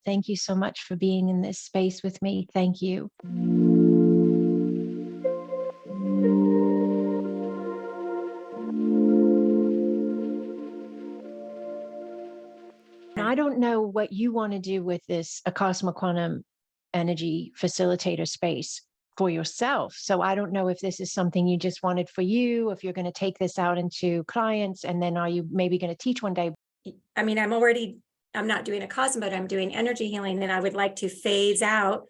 Thank you so much for being in this space with me. Thank you. I don't know what you want to do with this ACASMA Quantum Energy facilitator space for yourself. So I don't know if this is something you just wanted for you, if you're going to take this out into clients, and then are you maybe going to teach one day? I mean, I'm not doing ACASMA, but I'm doing energy healing, and I would like to phase out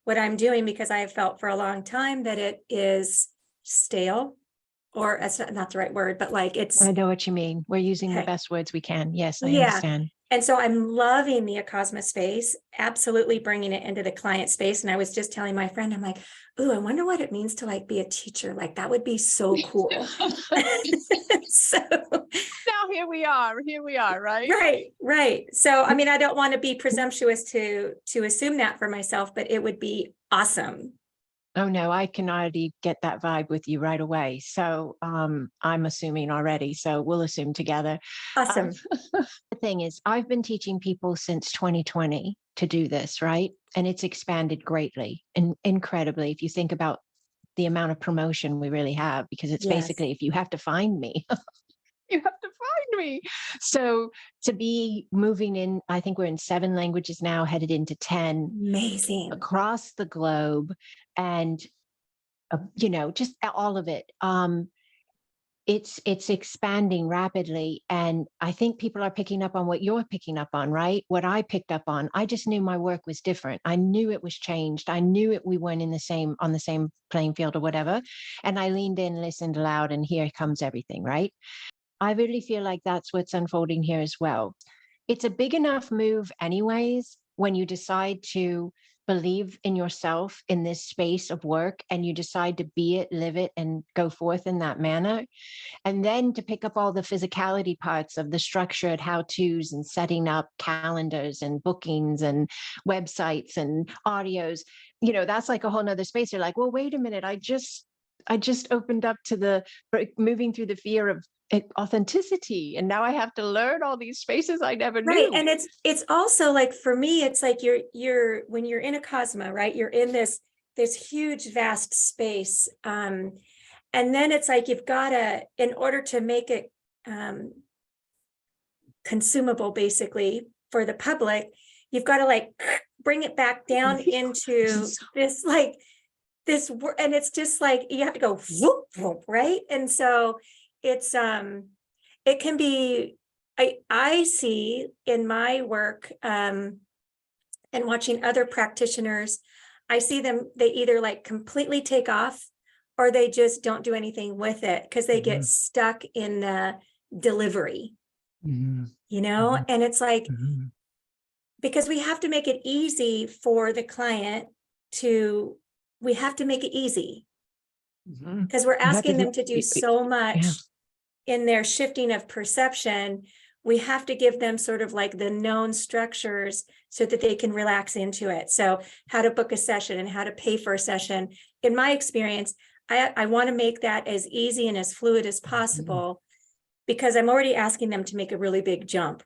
what I'm doing because I have felt for a long time that it is stale, or that's not the right word, but like it's. I know what you mean. We're using the best words we can. Yes, I understand. And so I'm loving the ACASMA space, absolutely bringing it into the client space. And I was just telling my friend, I'm like, ooh, I wonder what it means to like be a teacher. Like that would be so cool. So now here we are, right? Right. So I mean, I don't want to be presumptuous to assume that for myself, but it would be awesome. Oh no, I can already get that vibe with you right away. So I'm assuming already. So we'll assume together. Awesome. The thing is, I've been teaching people since 2020 to do this, right? And it's expanded greatly and incredibly. If you think about the amount of promotion we really have, because it's basically, if you have to find me, you have to find me. So to be moving in, I think we're in 7 languages now, headed into 10. Amazing. Across the globe, and just all of it. It's expanding rapidly, and I think people are picking up on what you're picking up on, right? What I picked up on. I just knew my work was different. I knew it was changed. I knew we weren't on the same playing field or whatever. And I leaned in, listened aloud, and here comes everything, right? I really feel like that's what's unfolding here as well. It's a big enough move anyways, when you decide to believe in yourself in this space of work and you decide to be it, live it, and go forth in that manner. And then to pick up all the physicality parts of the structured how-tos and setting up calendars and bookings and websites and audios, that's like a whole nother space. You're like, well, wait a minute. I just opened up to moving through the fear of authenticity, and now I have to learn all these spaces I never knew. Right. And it's also like, for me, it's like you're when you're in ACASMA, right, you're in this huge vast space, and then it's like you've got to, in order to make it consumable basically for the public, you've got to like bring it back down into this and it's just like you have to go whoop, whoop, right? And so it's it can be, I see in my work and watching other practitioners, I see them, they either like completely take off or they just don't do anything with it because they get stuck in the delivery, and it's like, because we have to make it easy for the client we have to make it easy because we're asking them to do so much in their shifting of perception. We have to give them sort of like the known structures so that they can relax into it. So how to book a session and how to pay for a session. In my experience, I want to make that as easy and as fluid as possible because I'm already asking them to make a really big jump.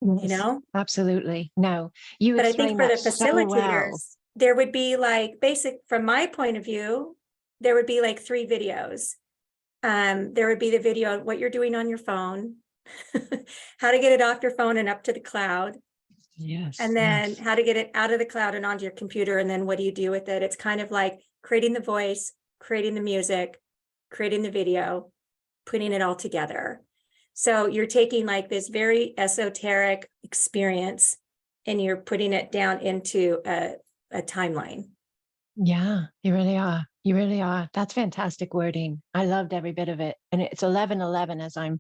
Yes, absolutely. No, but I think for the facilitators, there would be like from my point of view, there would be like 3 videos. There would be the video of what you're doing on your phone, how to get it off your phone and up to the cloud. Yes. And then how to get it out of the cloud and onto your computer. And then what do you do with it? It's kind of like creating the voice, creating the music, creating the video, putting it all together. So you're taking like this very esoteric experience and you're putting it down into a timeline. Yeah, you really are. You really are. That's fantastic wording. I loved every bit of it. And it's 11:11 as I'm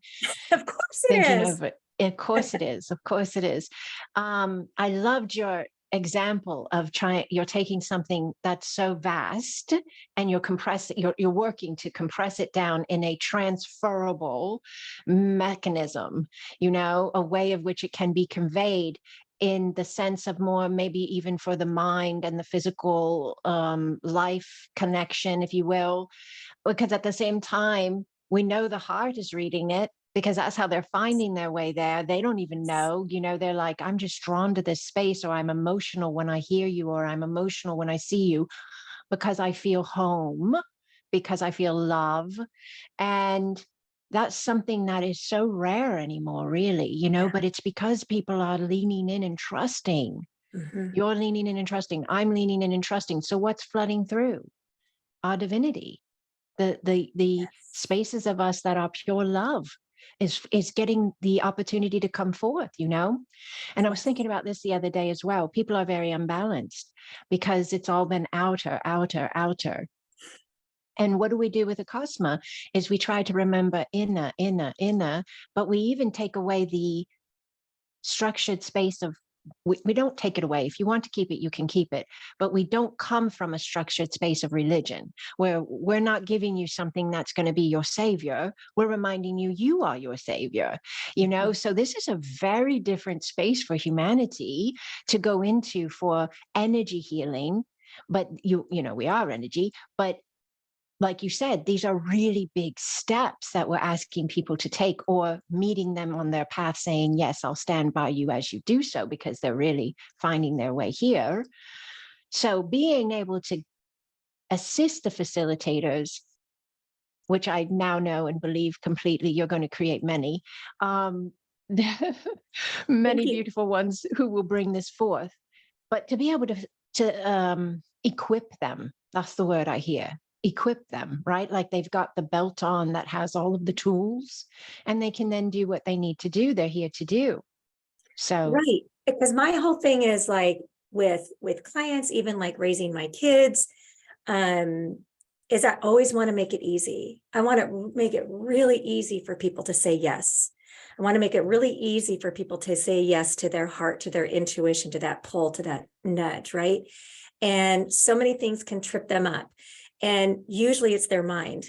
of course it thinking is. of it. Of course it is. Of course it is. I loved your example of you're taking something that's so vast and you're working to compress it down in a transferable mechanism, a way of which it can be conveyed in the sense of more maybe even for the mind and the physical life connection, if you will, because at the same time, we know the heart is reading it. because that's how they're finding their way there. They don't even know, they're like, I'm just drawn to this space, or I'm emotional when I hear you, or I'm emotional when I see you, because I feel home, because I feel love. And that's something that is so rare anymore, really, but it's because people are leaning in and trusting. You're leaning in and trusting. I'm leaning in and trusting. So what's flooding through? Our divinity, the spaces of us that are pure love is getting the opportunity to come forth, And I was thinking about this the other day as well. People are very unbalanced because it's all been outer, outer, outer. And what do we do with Acasma is we try to remember inner, inner, inner, but we even take away the structured space of, we don't take it away. If you want to keep it, you can keep it. But we don't come from a structured space of religion where we're not giving you something that's going to be your savior. We're reminding you, you are your savior, So this is a very different space for humanity to go into for energy healing. But we are energy, but like you said, these are really big steps that we're asking people to take, or meeting them on their path saying, yes, I'll stand by you as you do so, because they're really finding their way here. So being able to assist the facilitators, which I now know and believe completely, you're going to create many, many beautiful ones who will bring this forth. But to be able to equip them, that's the word I hear. Equip them, right? Like they've got the belt on that has all of the tools, and they can then do what they need to do. They're here to do. So right, because my whole thing is like with clients, even like raising my kids, is I always want to make it easy. I want to make it really easy for people to say yes. I want to make it really easy for people to say yes to their heart, to their intuition, to that pull, to that nudge, right? And so many things can trip them up. And usually it's their mind.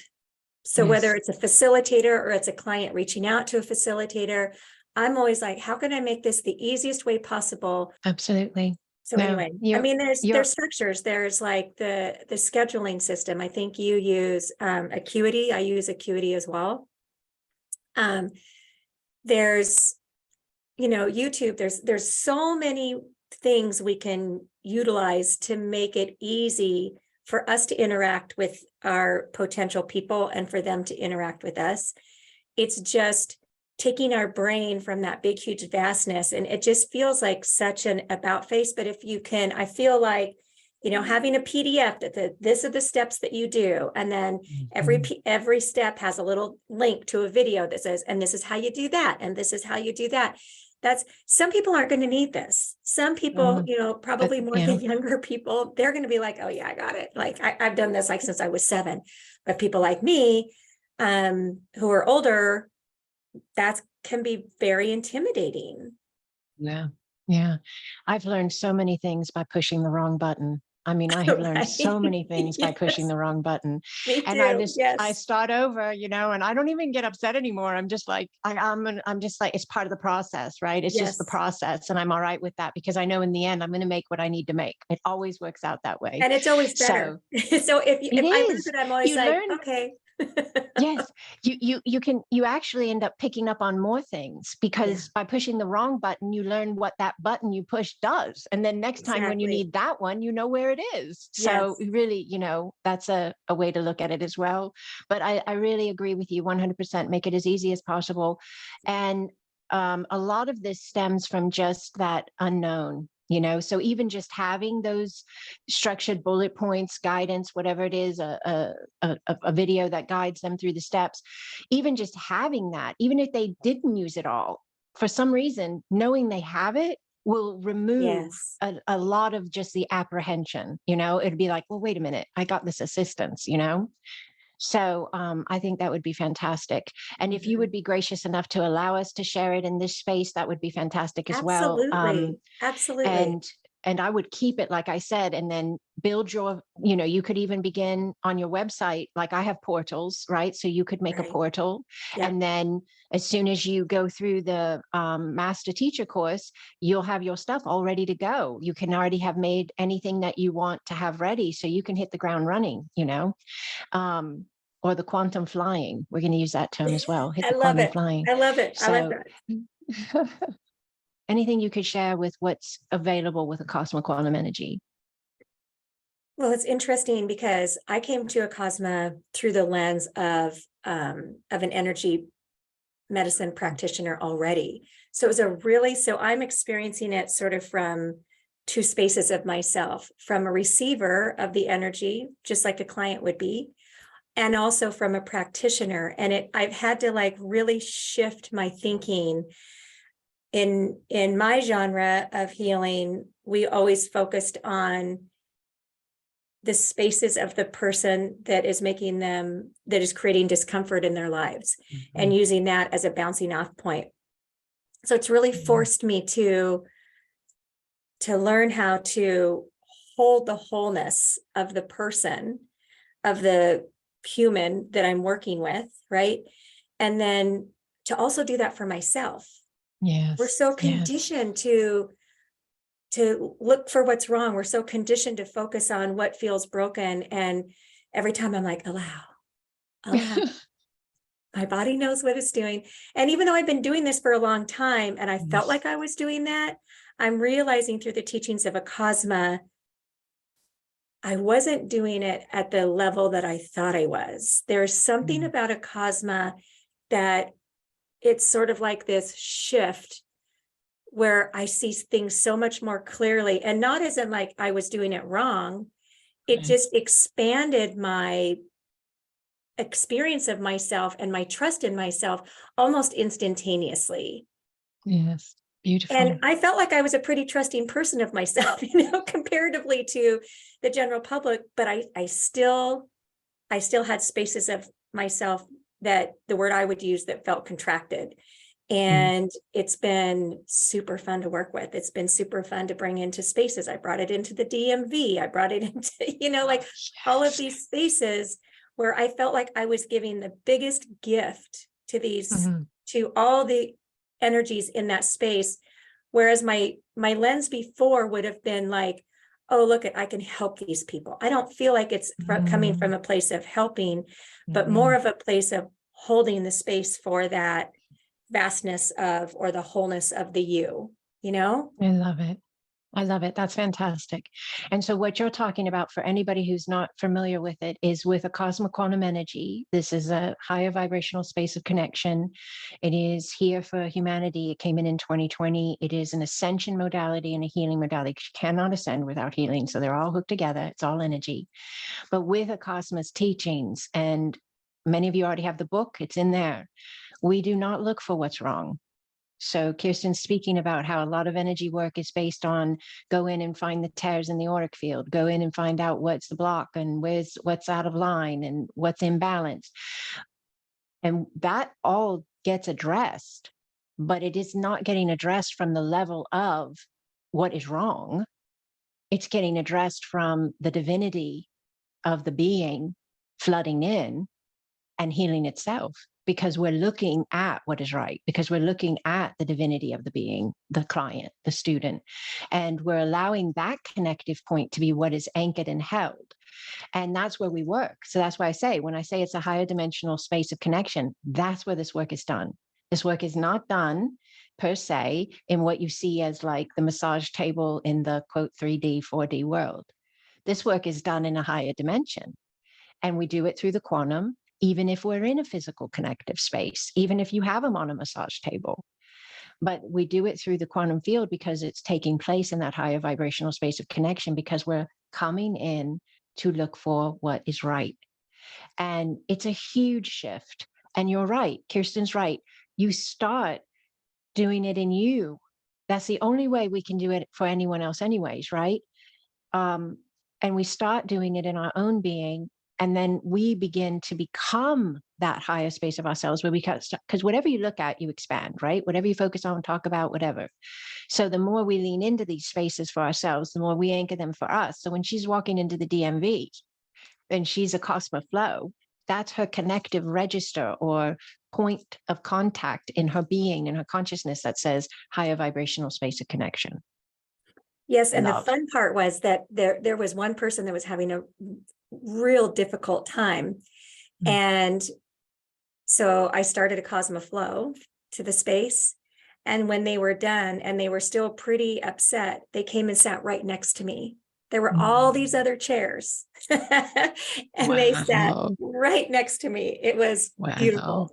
So whether it's a facilitator or it's a client reaching out to a facilitator, I'm always like, how can I make this the easiest way possible? Absolutely. So anyway, I mean, there's structures. There's like the scheduling system. I think you use Acuity. I use Acuity as well. There's, YouTube. There's so many things we can utilize to make it easy for us to interact with our potential people and for them to interact with us. It's just taking our brain from that big, huge vastness. And it just feels like such an about face. But if you can, I feel like, having a PDF that this are the steps that you do. And then every step has a little link to a video that says, and this is how you do that. And this is how you do that. That's, some people aren't going to need this. Some people, probably more the younger people, they're going to be like, oh yeah, I got it. Like I've done this like since I was 7. But people like me, who are older, that can be very intimidating. Yeah. I've learned so many things by pushing the wrong button. I mean, I have learned so many things by pushing the wrong button. Me And too. I start over, and I don't even get upset anymore. I'm just like, I'm just like, it's part of the process, right? It's just the process. And I'm all right with that, because I know in the end, I'm going to make what I need to make. It always works out that way. And it's always better. So if I lose it, I'm always like, okay. Yes, you actually end up picking up on more things, because by pushing the wrong button, you learn what that button you push does. And then next time when you need that one, you know where it is. So really, that's a way to look at it as well. But I really agree with you 100%. Make it as easy as possible. And a lot of this stems from just that unknown. So even just having those structured bullet points, guidance, whatever it is, a video that guides them through the steps, even just having that, even if they didn't use it all, for some reason, knowing they have it will remove a lot of just the apprehension. It'd be like, well, wait a minute, I got this assistance, So I think that would be fantastic. And if you would be gracious enough to allow us to share it in this space, that would be fantastic as well. Absolutely. And I would keep it, like I said, and then build your, you could even begin on your website. Like I have portals, right? So you could make a portal. And then as soon as you go through the master teacher course, you'll have your stuff all ready to go. You can already have made anything that you want to have ready, so you can hit the ground running, or the quantum flying. We're going to use that term as well. Hit I the love quantum it. flying. I love it. I love So that. anything you could share with what's available with ACASMA Quantum Energy? Well, it's interesting because I came to Acasma through the lens of an energy medicine practitioner already. So it was so I'm experiencing it sort of from two spaces of myself, from a receiver of the energy, just like a client would be, and also from a practitioner. And I've had to like really shift my thinking. In my genre of healing, we always focused on the spaces of the person that is creating discomfort in their lives, and using that as a bouncing off point. So it's really forced me to learn how to hold the wholeness of the person, of the human that I'm working with, right? And then to also do that for myself. Yes. We're so conditioned to look for what's wrong. We're so conditioned to focus on what feels broken. And every time I'm like, allow. My body knows what it's doing. And even though I've been doing this for a long time and I felt like I was doing that, I'm realizing through the teachings of Acasma, I wasn't doing it at the level that I thought I was. There's something about Acasma that it's sort of like this shift where I see things so much more clearly, and not as in like I was doing it wrong. It just expanded my experience of myself and my trust in myself almost instantaneously. Yes. Beautiful. And I felt like I was a pretty trusting person of myself, comparatively to the general public, but I still had spaces of myself that the word I would use that felt contracted. And it's been super fun to work with. It's been super fun to bring into spaces. I brought it into the DMV. I brought it into, all of these spaces where I felt like I was giving the biggest gift to these, to all the energies in that space. Whereas my lens before would have been like, oh, look, I can help these people. I don't feel like it's coming from a place of helping, but more of a place of holding the space for that vastness of, or the wholeness of the you. I love it. I love it. That's fantastic. And so what you're talking about, for anybody who's not familiar with it, is with ACASMA Quantum Energy. This is a higher vibrational space of connection. It is here for humanity. It came in 2020. It is an ascension modality and a healing modality. You cannot ascend without healing. So they're all hooked together. It's all energy. But with ACASMA's teachings, and many of you already have the book, it's in there. We do not look for what's wrong. So Kirsten's speaking about how a lot of energy work is based on go in and find the tears in the auric field, go in and find out what's the block and what's out of line and what's imbalanced. And that all gets addressed, but it is not getting addressed from the level of what is wrong. It's getting addressed from the divinity of the being flooding in and healing itself, because we're looking at what is right, because we're looking at the divinity of the being, the client, the student, and we're allowing that connective point to be what is anchored and held. And that's where we work. So that's why I say, when I say it's a higher dimensional space of connection, that's where this work is done. This work is not done per se in what you see as like the massage table in the quote 3D, 4D world. This work is done in a higher dimension. And we do it through the quantum, even if we're in a physical connective space, even if you have them on a massage table. But we do it through the quantum field because it's taking place in that higher vibrational space of connection, because we're coming in to look for what is right. And it's a huge shift. And you're right, Kirsten's right. You start doing it in you. That's the only way we can do it for anyone else anyways, right? And we start doing it in our own being. And then we begin to become that higher space of ourselves, where we can, because whatever you look at, you expand, right? Whatever you focus on, talk about, whatever. So the more we lean into these spaces for ourselves, the more we anchor them for us. So when she's walking into the DMV and she's Acasma Flow, that's her connective register or point of contact in her being, in her consciousness, that says higher vibrational space of connection. Yes. And the fun part was that there was one person that was having a real difficult time. And so I started Acasma Flow to the space. And when they were done and they were still pretty upset, they came and sat right next to me. There were all these other chairs and they sat right next to me. It was beautiful.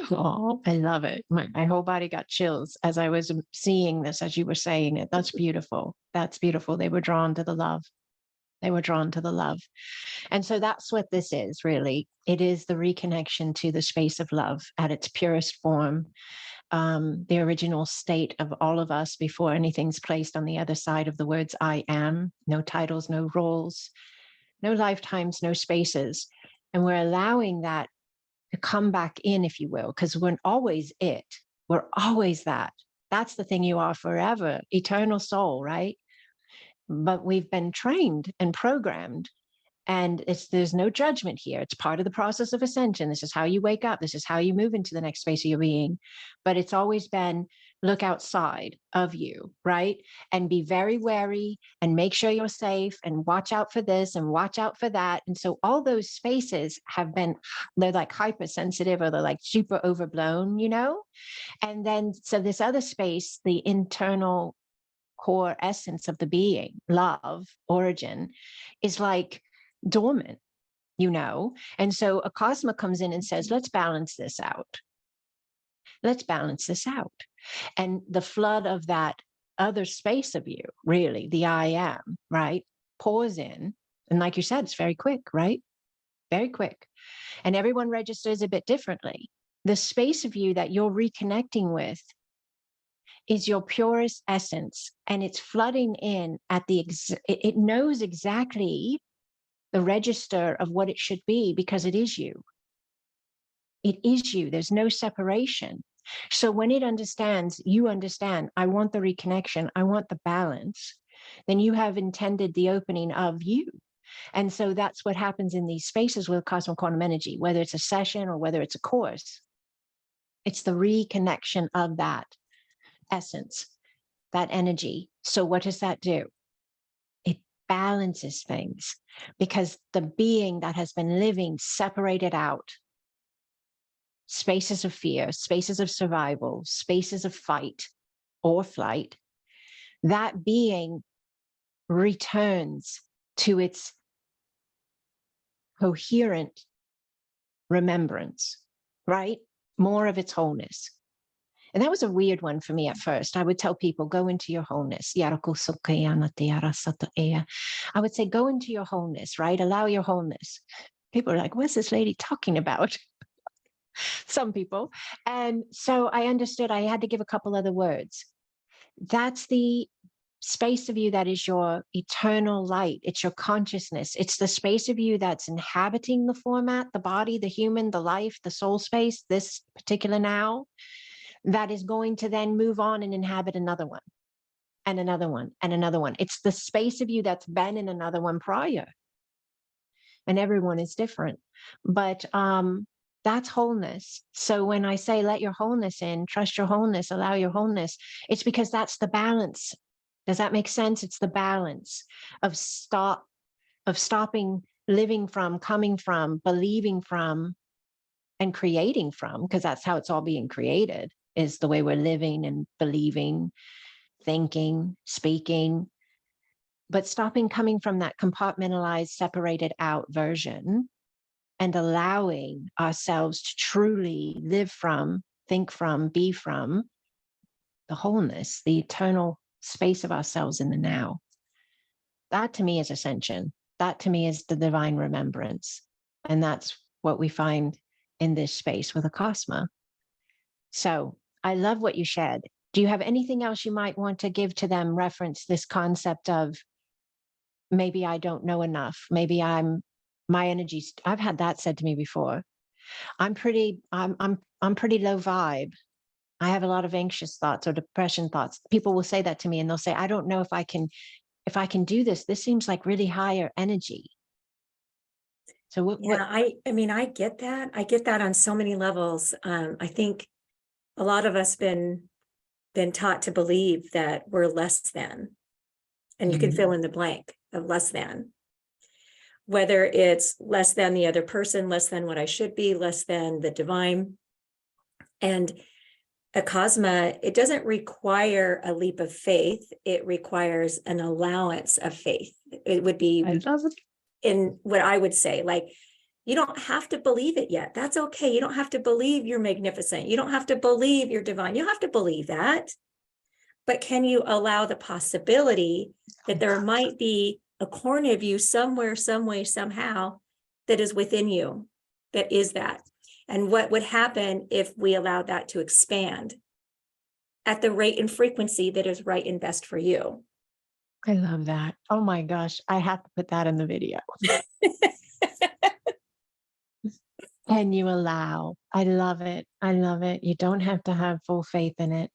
Oh, I love it. My whole body got chills as I was seeing this, as you were saying it. That's beautiful. That's beautiful. They were drawn to the love. They were drawn to the love. And so that's what this is, really. It is the reconnection to the space of love at its purest form, the original state of all of us before anything's placed on the other side of the words I am. No titles, no roles, no lifetimes, no spaces. And we're allowing that to come back in, if you will, because we're always it. We're always that. That's the thing you are forever, eternal soul, right? But we've been trained and programmed, and there's no judgment here. It's part of the process of ascension. This is how you wake up. This is how you move into the next space of your being. But it's always been look outside of you, right? And be very wary and make sure you're safe and watch out for this and watch out for that. And so all those spaces have been, they're like hypersensitive, or they're like super overblown, you know? And then, so this other space, the internal core essence of the being, love, origin, is like dormant, you know? And so Acasma comes in and says, let's balance this out. Let's balance this out. And the flood of that other space of you, really, the I am, right, pours in. And like you said, it's very quick, right? Very quick. And everyone registers a bit differently. The space of you that you're reconnecting with is your purest essence. And it's flooding in at it knows exactly the register of what it should be, because it is you. It is you. There's no separation. So when it understands, you understand, I want the reconnection, I want the balance, then you have intended the opening of you. And so that's what happens in these spaces with ACASMA Quantum Energy, whether it's a session or whether it's a course. It's the reconnection of that essence, that energy. So what does that do? It balances things, because the being that has been living separated out, spaces of fear, spaces of survival, spaces of fight or flight, that being returns to its coherent remembrance, right? More of its wholeness. And that was a weird one for me at first. I would tell people, go into your wholeness. I would say, go into your wholeness, right? Allow your wholeness. People are like, what's this lady talking about? Some people. And so I understood I had to give a couple other words. That's the space of you that is your eternal light. It's your consciousness. It's the space of you that's inhabiting the format, the body, the human, the life, the soul space, this particular now, that is going to then move on and inhabit another one and another one and another one. It's the space of you that's been in another one prior. And everyone is different. But that's wholeness. So when I say let your wholeness in, trust your wholeness, allow your wholeness, it's because that's the balance. Does that make sense? It's the balance of stopping living from, coming from, believing from, and creating from, because that's how it's all being created, is the way we're living and believing, thinking, speaking. But stopping coming from that compartmentalized, separated out version, and allowing ourselves to truly live from, think from, be from the wholeness, the eternal space of ourselves in the now. That to me is ascension. That to me is the divine remembrance. And that's what we find in this space with ACASMA. So I love what you shared. Do you have anything else you might want to give to them, reference this concept of maybe I don't know enough, maybe my energy's, I've had that said to me before. I'm pretty low vibe. I have a lot of anxious thoughts or depression thoughts. People will say that to me, and they'll say, I don't know if I can do this. This seems like really higher energy. So I mean, I get that. I get that on so many levels. I think a lot of us been taught to believe that we're less than, and you can fill in the blank of less than. whether it's less than the other person, less than what I should be, less than the divine. And ACASMA, it doesn't require a leap of faith. It requires an allowance of faith. It would be in what I would say, like, you don't have to believe it yet. That's okay. You don't have to believe you're magnificent. You don't have to believe you're divine. You don't have to believe that. But can you allow the possibility that there might be a corner of you somewhere, some way, somehow that is within you, that is that? And what would happen if we allowed that to expand at the rate and frequency that is right and best for you? I love that. Oh my gosh, I have to put that in the video. Can you allow? I love it. I love it. You don't have to have full faith in it.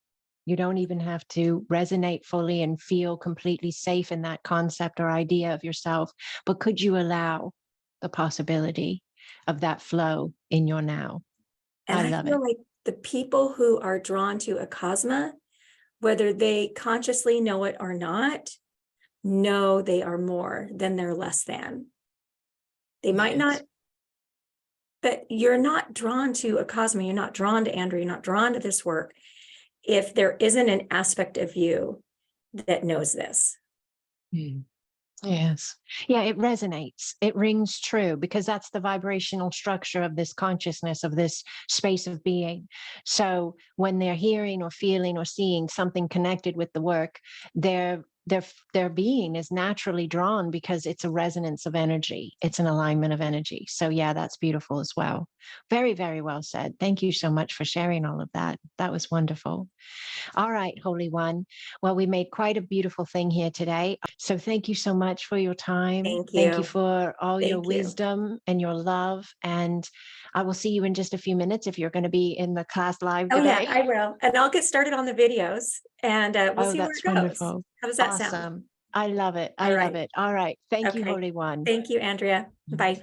You don't even have to resonate fully and feel completely safe in that concept or idea of yourself. But could you allow the possibility of that flow in your now? And I love feel it. like the people who are drawn to ACASMA, whether they consciously know it or not, know they are more than they're less than. They might not, but you're not drawn to ACASMA, you're not drawn to Andrew, you're not drawn to this work if there isn't an aspect of you that knows this. Yes. Yeah, it resonates. It rings true because that's the vibrational structure of this consciousness, of this space of being. So when they're hearing or feeling or seeing something connected with the work, their being is naturally drawn because it's a resonance of energy. It's an alignment of energy. So yeah, that's beautiful as well. Very, very well said. Thank you so much for sharing all of that. That was wonderful. All right, Holy One. Well, we made quite a beautiful thing here today. So thank you so much for your time. Thank Thank you you. for all your Thank you. wisdom and your love. And I will see you in just a few minutes if you're going to be in the class live Oh today. yeah, I will. And I'll get started on the videos and we'll see where That's it goes. wonderful. How does that sound? Awesome. I love it. I All love right. it. All right. Thank you, Okay. Holy One. Thank you, Andrea. Bye.